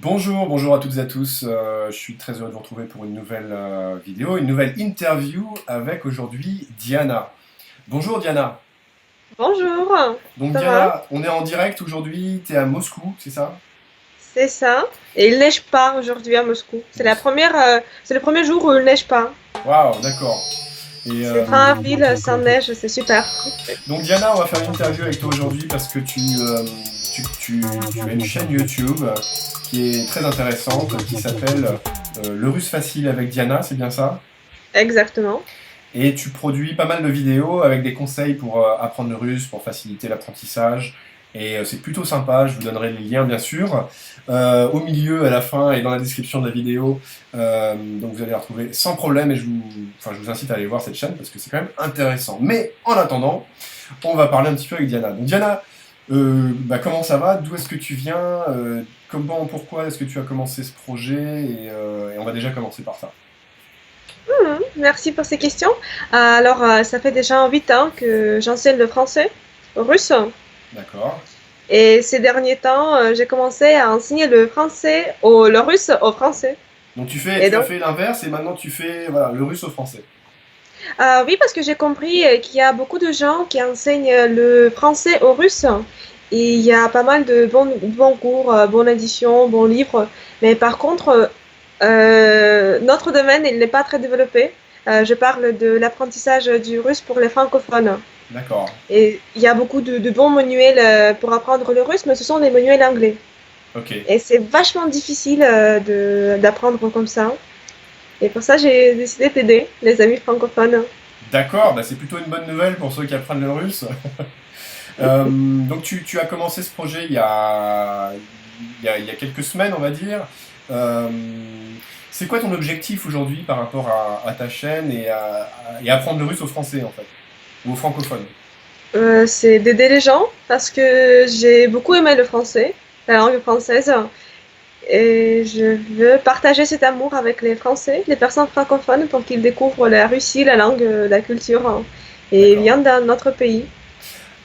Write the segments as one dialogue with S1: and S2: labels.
S1: Bonjour à toutes et à tous. Je suis très heureux de vous retrouver pour une nouvelle vidéo, une nouvelle interview avec aujourd'hui Diana. Bonjour Diana.
S2: Bonjour,
S1: Donc
S2: ça va?
S1: Diana, on est en direct aujourd'hui, tu es à Moscou, c'est ça?
S2: C'est ça. Et il neige pas aujourd'hui à Moscou. C'est le premier jour où il neige pas.
S1: Waouh, d'accord. Et
S2: C'est fin avril, sans neige, c'est super.
S1: donc Diana, on va faire une interview avec toi aujourd'hui parce que tu as une chaîne YouTube qui est très intéressante, qui s'appelle Le Russe Facile avec Diana, c'est bien ça?
S2: Exactement.
S1: Et tu produis pas mal de vidéos avec des conseils pour apprendre le russe, pour faciliter l'apprentissage. Et c'est plutôt sympa, je vous donnerai les liens bien sûr. Au milieu, à la fin et dans la description de la vidéo. Donc vous allez la retrouver sans problème et je vous incite à aller voir cette chaîne parce que c'est quand même intéressant. Mais en attendant, on va parler un petit peu avec Diana. Donc Diana, comment ça va? D'où est-ce que tu viens? Pourquoi est-ce que tu as commencé ce projet? Et on va déjà commencer par ça.
S2: Merci pour ces questions. Ça fait déjà 8 ans que j'enseigne le français russe.
S1: D'accord.
S2: Et ces derniers temps, j'ai commencé à enseigner le russe au français.
S1: Donc
S2: Et
S1: tu as
S2: donc,
S1: fait l'inverse et maintenant tu fais voilà, le russe au français.
S2: Oui, parce que j'ai compris qu'il y a beaucoup de gens qui enseignent le français aux Russes. Et il y a pas mal de bons cours, bonnes éditions, bons livres. Mais par contre, notre domaine, il n'est pas très développé. Je parle de l'apprentissage du russe pour les francophones.
S1: D'accord.
S2: Et il y a beaucoup de bons manuels pour apprendre le russe, mais ce sont des manuels anglais.
S1: Ok.
S2: Et c'est vachement difficile d'apprendre comme ça. Et pour ça, j'ai décidé d'aider les amis francophones.
S1: D'accord, bah c'est plutôt une bonne nouvelle pour ceux qui apprennent le russe. Donc tu as commencé ce projet il y a quelques semaines, on va dire. Euh, c'est quoi ton objectif aujourd'hui par rapport à ta chaîne et à apprendre le russe au français en fait? Ou au francophone?
S2: C'est d'aider les gens parce que j'ai beaucoup aimé le français, la langue française, et je veux partager cet amour avec les Français, les personnes francophones, pour qu'ils découvrent la Russie, la langue, la culture, et
S1: D'accord.
S2: viennent dans notre pays.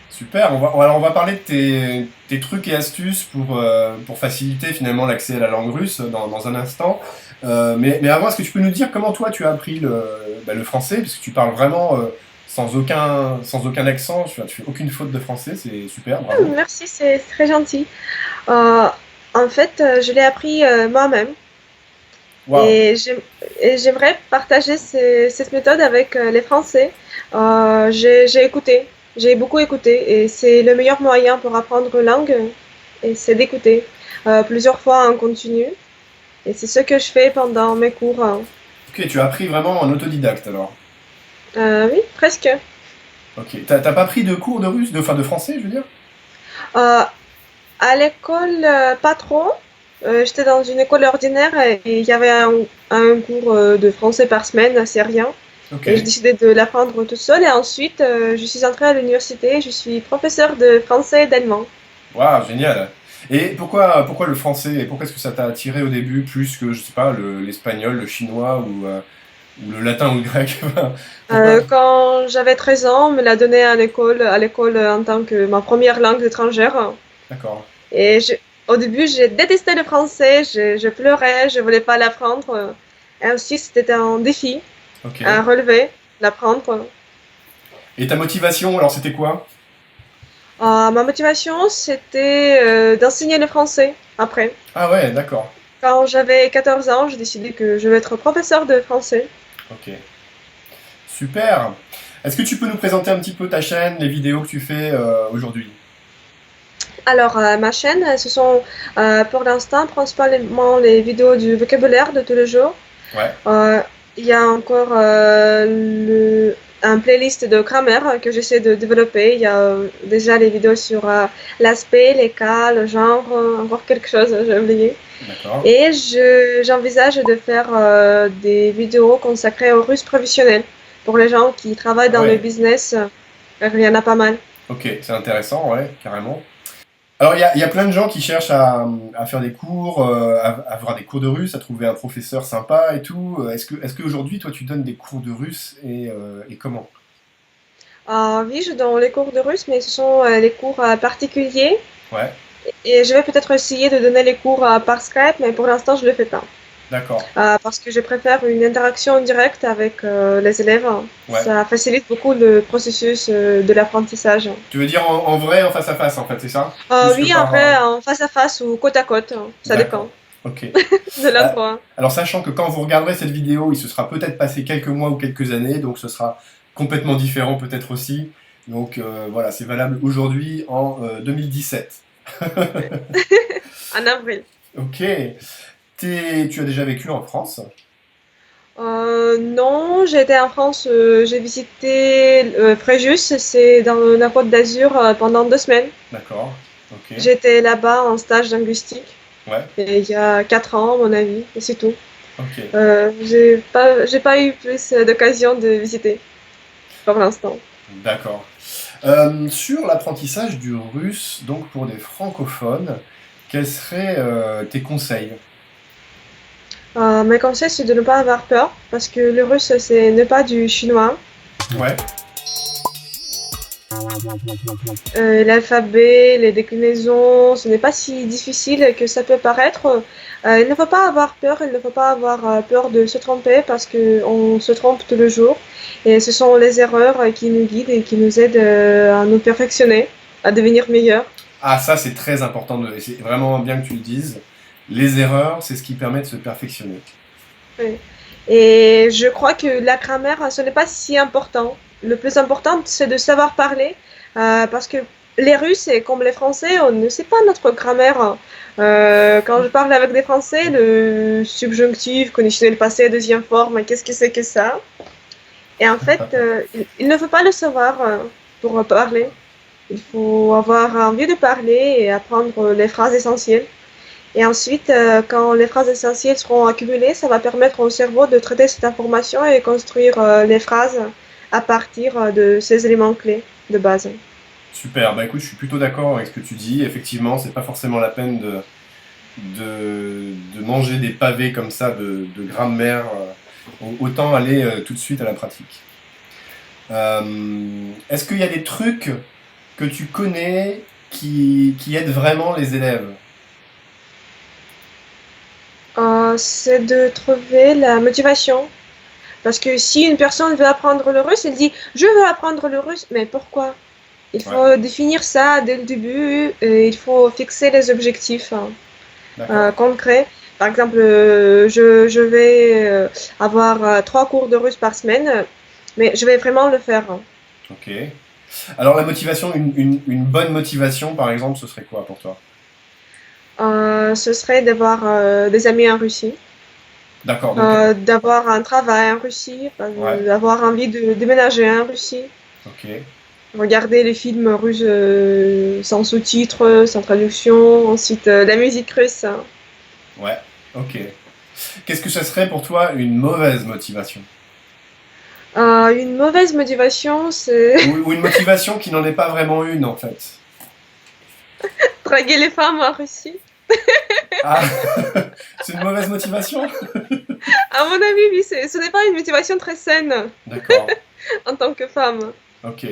S1: Super, alors on va parler de tes trucs et astuces pour faciliter finalement l'accès à la langue russe dans un instant. Mais avant, est-ce que tu peux nous dire comment toi tu as appris le français? Parce que tu parles vraiment sans aucun accent, tu fais aucune faute de français, c'est super, bravo.
S2: Merci, c'est très gentil. Euh, En fait, je l'ai appris moi-même
S1: Waouh,
S2: et j'aimerais partager cette méthode avec les Français. J'ai écouté, j'ai beaucoup écouté et c'est le meilleur moyen pour apprendre une langue et c'est d'écouter plusieurs fois en continu. Et c'est ce que je fais pendant mes cours.
S1: ok, tu as appris vraiment en autodidacte alors.
S2: Oui, presque.
S1: Ok, t'as pas pris de cours de russe, enfin de français, je veux dire?
S2: Euh, à l'école, pas trop. J'étais dans une école ordinaire et il y avait un cours de français par semaine, c'est rien.
S1: Ok,
S2: Et j'ai décidé de l'apprendre toute seule. Et ensuite, je suis entrée à l'université. Je suis professeure de français et d'allemand.
S1: waouh, génial. Et pourquoi le français? Et pourquoi est-ce que ça t'a attiré au début plus que, je sais pas, l'espagnol, le chinois ou le latin ou le grec? Pourquoi?
S2: Quand j'avais 13 ans, on me l'a donné à l'école en tant que ma première langue étrangère.
S1: D'accord.
S2: Et au début, j'ai détesté le français. Je pleurais, je voulais pas l'apprendre. Et ensuite, c'était un défi
S1: Ok.
S2: à relever, l'apprendre.
S1: Et ta motivation, alors c'était quoi?
S2: Ma motivation, c'était d'enseigner le français après.
S1: Ah ouais, d'accord.
S2: Quand j'avais 14 ans, j'ai décidé que je vais être professeur de français.
S1: Ok. Super. Est-ce que tu peux nous présenter un petit peu ta chaîne, les vidéos que tu fais aujourd'hui?
S2: Alors, ma chaîne, ce sont pour l'instant principalement les vidéos du vocabulaire de tous les jours.
S1: Ouais.
S2: Euh, il y a encore un playlist de grammaire que j'essaie de développer. Il y a déjà les vidéos sur l'aspect, les cas, le genre, encore quelque chose, j'ai oublié.
S1: D'accord.
S2: Et j'envisage de faire des vidéos consacrées au russe professionnel pour les gens qui travaillent
S1: Ah
S2: dans le
S1: ouais.
S2: business. Il y en a pas mal.
S1: Ok, c'est intéressant, ouais, carrément. Alors, il y a plein de gens qui cherchent à faire des cours, à avoir des cours de russe, à trouver un professeur sympa et tout. Est-ce qu'aujourd'hui, toi, tu donnes des cours de russe et comment?
S2: Oui, je donne les cours de russe, mais ce sont les cours particuliers.
S1: Ouais.
S2: Et je vais peut-être essayer de donner les cours par Skype, mais pour l'instant, je ne le fais pas.
S1: D'accord.
S2: Parce que je préfère une interaction directe avec les élèves.
S1: Ouais.
S2: Ça facilite beaucoup le processus de l'apprentissage.
S1: Tu veux dire en vrai, en face à face, en fait, c'est ça? Plus que
S2: Oui, en
S1: par.
S2: vrai, en face à face ou côte à côte, ça dépend
S1: D'accord. Ok.
S2: de
S1: Ah,
S2: l'endroit.
S1: alors, sachant que quand vous regarderez cette vidéo, il se sera peut-être passé quelques mois ou quelques années, donc ce sera complètement différent peut-être aussi. Donc voilà, c'est valable aujourd'hui en 2017.
S2: En avril.
S1: Ok. Tu as déjà vécu en France?
S2: Non, j'ai été en France, j'ai visité Fréjus, c'est dans la Côte d'Azur pendant 2 semaines.
S1: D'accord. Ok.
S2: J'étais là-bas en stage linguistique,
S1: Ouais.
S2: et il y a 4 ans, à mon avis, et c'est tout.
S1: Ok.
S2: J'ai pas eu plus d'occasion de visiter pour l'instant.
S1: D'accord. Sur l'apprentissage du russe, donc pour des francophones, quels seraient tes conseils?
S2: Mes conseils, c'est de ne pas avoir peur, parce que le russe, c'est ne pas du chinois.
S1: Ouais.
S2: L'alphabet, les déclinaisons, ce n'est pas si difficile que ça peut paraître. Il ne faut pas avoir peur, il ne faut pas avoir peur de se tromper parce qu'on se trompe tout le jour. Et ce sont les erreurs qui nous guident et qui nous aident à nous perfectionner, à devenir meilleurs.
S1: Ah, ça, c'est très important. C'est vraiment bien que tu le dises. Les erreurs, c'est ce qui permet de se perfectionner.
S2: Ouais. Et je crois que la grammaire, ce n'est pas si important. Le plus important, c'est de savoir parler, parce que les Russes, et comme les Français, on ne sait pas notre grammaire. Quand je parle avec des Français, le subjonctif, conditionnel passé, deuxième forme, qu'est-ce que c'est que ça? Et en fait, il ne faut pas le savoir pour parler. Il faut avoir envie de parler et apprendre les phrases essentielles. Et ensuite, quand les phrases essentielles seront accumulées, ça va permettre au cerveau de traiter cette information et construire les phrases à partir de ces éléments clés de base.
S1: Super. Bah écoute, je suis plutôt d'accord avec ce que tu dis. Effectivement, c'est pas forcément la peine de manger des pavés comme ça de grammaire. Autant aller tout de suite à la pratique. Est-ce qu'il y a des trucs que tu connais qui aident vraiment les élèves?
S2: C'est de trouver la motivation. Parce que si une personne veut apprendre le russe, elle dit je veux apprendre le russe, mais pourquoi? Il
S1: Ouais,
S2: faut définir ça dès le début, et il faut fixer les objectifs
S1: d'accord.
S2: concrets. Par exemple, je vais avoir 3 cours de russe par semaine, mais je vais vraiment le faire.
S1: Ok. Alors la motivation, une bonne motivation, par exemple, ce serait quoi pour toi?
S2: Ce serait d'avoir des amis en Russie,
S1: D'accord, donc,
S2: d'avoir un travail en Russie,
S1: ouais,
S2: d'avoir envie de déménager en Russie,
S1: ok,
S2: regarder les films russes sans sous-titres, sans traduction, ensuite la musique russe.
S1: ouais, ok. Qu'est-ce que ça serait pour toi une mauvaise motivation?
S2: Une mauvaise motivation, c'est
S1: Ou une motivation qui n'en est pas vraiment une, en fait?
S2: draguer les femmes en Russie.
S1: Ah, c'est une mauvaise motivation?
S2: À mon avis, oui, ce n'est pas une motivation très saine
S1: D'accord,
S2: en tant que femme.
S1: ok,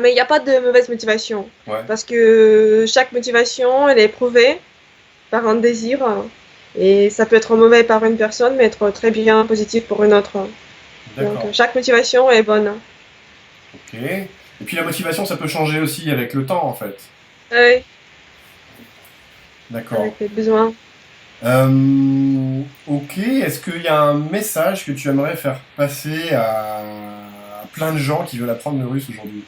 S2: Mais il n'y a pas de mauvaise motivation.
S1: ouais,
S2: Parce que chaque motivation, elle est prouvée par un désir. Et ça peut être mauvais par une personne, mais être très bien positif pour une autre. Donc
S1: d'accord,
S2: chaque motivation est bonne.
S1: ok. Et puis la motivation, ça peut changer aussi avec le temps, en fait.
S2: Oui,
S1: D'accord.
S2: avec les besoins.
S1: Ok, est-ce qu'il y a un message que tu aimerais faire passer à plein de gens qui veulent apprendre le russe aujourd'hui?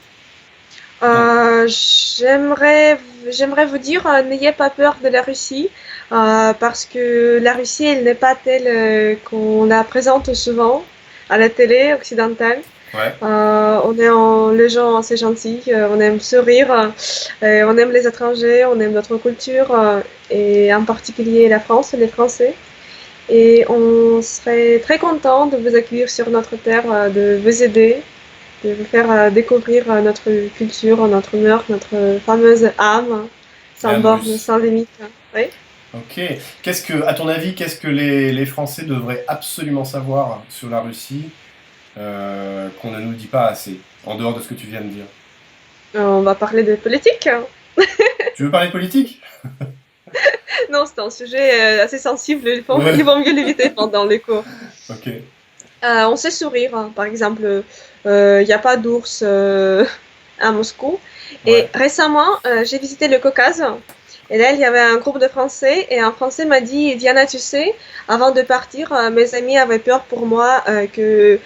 S1: Dans-
S2: Euh, j'aimerais, j'aimerais vous dire, n'ayez pas peur de la Russie, parce que la Russie, elle n'est pas telle qu'on la présente souvent à la télé occidentale.
S1: Ouais,
S2: Les gens assez gentils, on aime sourire, on aime les étrangers, on aime notre culture, et en particulier la France, les Français. Et on serait très content de vous accueillir sur notre terre, de vous aider, de vous faire découvrir notre culture, notre mœurs, notre fameuse âme, sans
S1: l'âme
S2: bornes,
S1: russe.
S2: sans limite. Oui.
S1: Ok. À ton avis, qu'est-ce que les Français devraient absolument savoir sur la Russie qu'on ne nous dit pas assez, en dehors de ce que tu viens de dire?
S2: On va parler de politique.
S1: Tu veux parler de politique?
S2: Non, c'est un sujet assez sensible,
S1: Ouais.
S2: il vaut mieux l'éviter pendant les cours.
S1: Ok.
S2: On sait sourire, hein. Par exemple, il n'y a pas d'ours à Moscou. Et
S1: Ouais.
S2: récemment, j'ai visité le Caucase. Et là, il y avait un groupe de Français. Et un Français m'a dit, Diana, tu sais, avant de partir, mes amis avaient peur pour moi que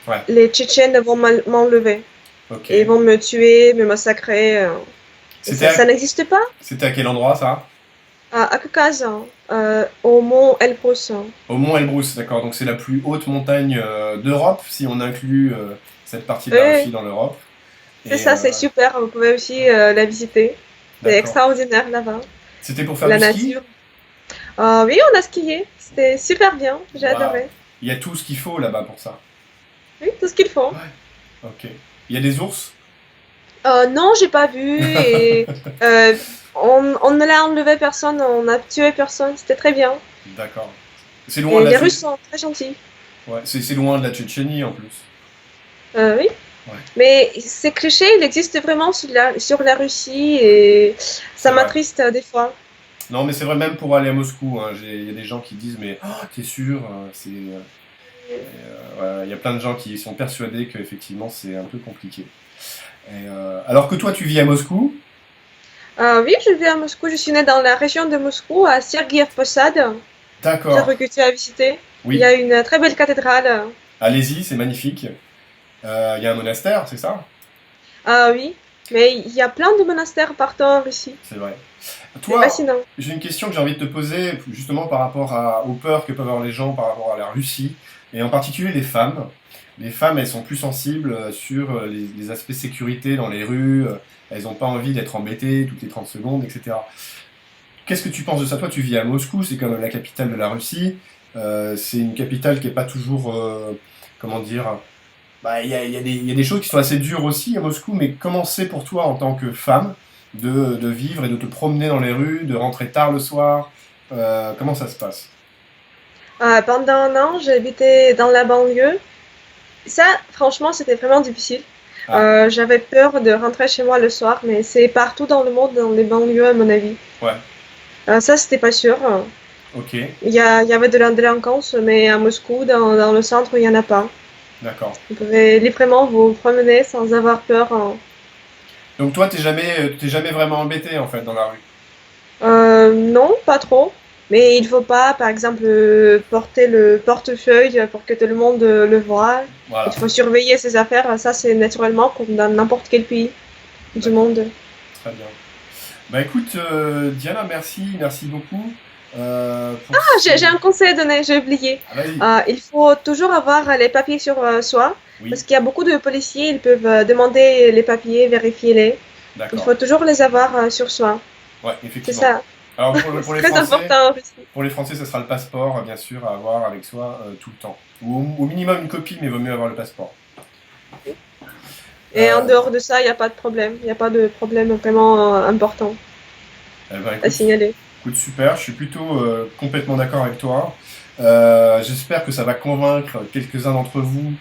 S1: Ouais.
S2: les Tchétchènes vont m'enlever.
S1: Ok.
S2: Et ils vont me tuer, me massacrer. Et
S1: C'était
S2: ça
S1: à...
S2: n'existe pas.
S1: C'était à quel endroit ça?
S2: À Caucase, hein, au mont Elbrus, hein.
S1: Au Mont Elbrus, d'accord. Donc c'est la plus haute montagne d'Europe, si on inclut cette partie de
S2: Oui,
S1: la
S2: oui,
S1: Russie dans l'Europe.
S2: c'est
S1: Et
S2: ça, c'est super. Vous pouvez aussi la visiter. C'est
S1: d'accord.
S2: extraordinaire là-bas.
S1: C'était pour faire
S2: La
S1: du ski?
S2: nature. Oui, on a skié. C'était super bien. J'ai
S1: Waouh.
S2: adoré.
S1: Il y a tout ce qu'il faut là-bas pour ça.
S2: Oui, tout ce qu'il faut.
S1: Ouais. Ok. Il y a des ours?
S2: Non, j'ai pas vu et euh, on ne l'a enlevé personne, on a tué personne. C'était très bien.
S1: D'accord. C'est loin
S2: Et
S1: de la
S2: les Russes sont très gentils.
S1: Ouais, c'est loin de la Tchétchénie en plus.
S2: Oui.
S1: Ouais,
S2: Mais ces clichés, ils existent vraiment sur la Russie et ça
S1: c'est vrai.
S2: m'attriste des fois.
S1: Non, mais c'est vrai même pour aller à Moscou, hein, il y a des gens qui disent mais t'es sûr, ouais, il y a plein de gens qui sont persuadés qu'effectivement c'est un peu compliqué. Alors que toi tu vis à Moscou,
S2: Oui, je vis à Moscou. Je suis née dans la région de Moscou, à Sergiev Posad.
S1: d'accord.
S2: Peut-être que tu as visité. Il y
S1: Oui,
S2: a une très belle cathédrale.
S1: allez-y, c'est magnifique. Il y a un monastère, c'est ça?
S2: Ah oui, mais il y a plein de monastères partout en Russie.
S1: C'est vrai.
S2: C'est
S1: Toi,
S2: fascinant.
S1: j'ai une question que j'ai envie de te poser, justement par rapport aux peurs que peuvent avoir les gens par rapport à la Russie, et en particulier les femmes. Les femmes, elles sont plus sensibles sur les aspects sécurité dans les rues, elles n'ont pas envie d'être embêtées toutes les 30 secondes, etc. Qu'est-ce que tu penses de ça? Toi, tu vis à Moscou, c'est quand même la capitale de la Russie. C'est une capitale qui n'est pas toujours, comment dire, bah, il y a des choses qui sont assez dures aussi à Moscou, mais comment c'est pour toi en tant que femme de vivre et de te promener dans les rues, de rentrer tard le soir? Comment ça se passe?
S2: Pendant un an, j'ai habité dans la banlieue. Ça, franchement, c'était vraiment difficile.
S1: Ah,
S2: J'avais peur de rentrer chez moi le soir, mais c'est partout dans le monde, dans les banlieues, à mon avis.
S1: ouais,
S2: Ça, c'était pas sûr.
S1: ok,
S2: Il y avait de la délinquance, mais à Moscou, dans le centre, il y en a pas.
S1: d'accord.
S2: Vous pouvez librement vous promener sans avoir peur, hein.
S1: Donc toi, t'es jamais vraiment embêté en fait dans la rue.
S2: Non, pas trop. Mais il faut pas, par exemple, porter le portefeuille pour que tout le monde le voie. Il
S1: Voilà,
S2: faut surveiller ses affaires. Ça, c'est naturellement comme dans n'importe quel pays du
S1: d'accord,
S2: monde.
S1: très bien. Bah écoute, Diana, merci beaucoup pour
S2: Ah,
S1: ces...
S2: j'ai un conseil à donner, j'ai oublié.
S1: Ah, vas-y.
S2: Il faut toujours avoir les papiers sur soi, parce
S1: Oui,
S2: qu'il y a beaucoup de policiers, ils peuvent demander les papiers, vérifier-les. Il
S1: d'accord.
S2: faut toujours les avoir sur soi.
S1: Ouais,
S2: C'est
S1: effectivement.
S2: ça.
S1: Alors
S2: C'est très important aussi.
S1: pour les Français, ce sera le passeport, bien sûr, à avoir avec soi tout le temps. Ou au minimum une copie, mais vaut mieux avoir le passeport.
S2: Et en
S1: Euh,
S2: dehors de ça, il n'y a pas de problème. Il n'y a pas de problème vraiment important à
S1: écoute,
S2: signaler.
S1: écoute, super, je suis plutôt complètement d'accord avec toi. J'espère que ça va convaincre quelques-uns d'entre vous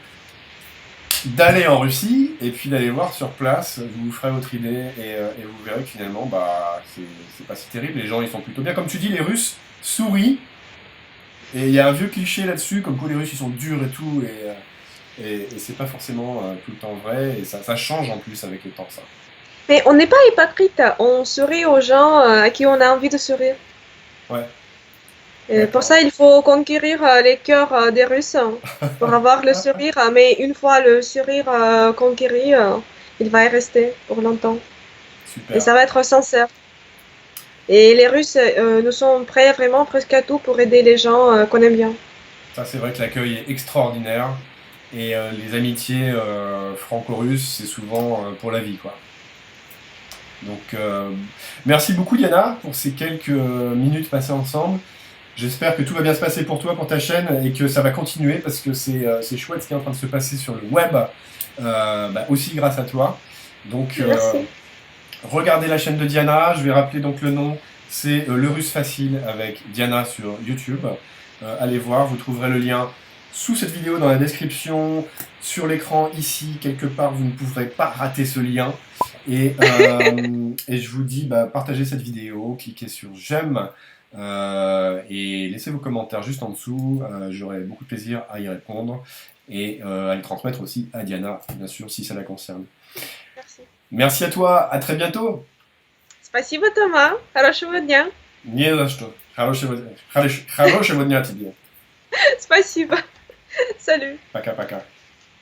S1: d'aller en Russie et puis d'aller voir sur place. Vous vous ferez votre idée et vous verrez que finalement, bah, c'est pas si terrible. Les gens, ils sont plutôt bien. Comme tu dis, les Russes sourient. Et il y a un vieux cliché là-dessus, comme quoi les Russes, ils sont durs et tout. Et c'est pas forcément tout le temps vrai. Et ça change en plus avec le temps, ça.
S2: Mais on n'est pas hypocrite. On sourit aux gens à qui on a envie de sourire.
S1: Ouais,
S2: Et pour
S1: d'accord.
S2: ça, il faut conquérir les cœurs des Russes pour avoir le sourire. Mais une fois le sourire conquéri, il va y rester pour longtemps. Et
S1: Super.
S2: ça va être sincère. Et les Russes, nous sont prêts vraiment presque à tout pour aider les gens qu'on aime bien.
S1: Ça, c'est vrai que l'accueil est extraordinaire. Et les amitiés franco-russes, c'est souvent pour la vie, quoi. Donc, merci beaucoup, Diana, pour ces quelques minutes passées ensemble. J'espère que tout va bien se passer pour toi, pour ta chaîne, et que ça va continuer, parce que c'est chouette ce qui est en train de se passer sur le web, bah, aussi grâce à toi. Donc,
S2: Merci.
S1: regardez la chaîne de Diana, je vais rappeler donc le nom, c'est Le Russe Facile avec Diana sur YouTube. Allez voir, vous trouverez le lien sous cette vidéo, dans la description, sur l'écran, ici, quelque part, vous ne pourrez pas rater ce lien. Et je vous dis, partagez cette vidéo, cliquez sur j'aime et laissez vos commentaires juste en dessous. J'aurai beaucoup de plaisir à y répondre et à les transmettre aussi à Diana, bien sûr, si ça la concerne.
S2: Merci.
S1: Merci à toi, à très bientôt.
S2: Спасибо, Тома. Хорошего дня.
S1: Nie za что. Хорошего дня тебе.
S2: Спасибо. Salut.
S1: Пока-пока.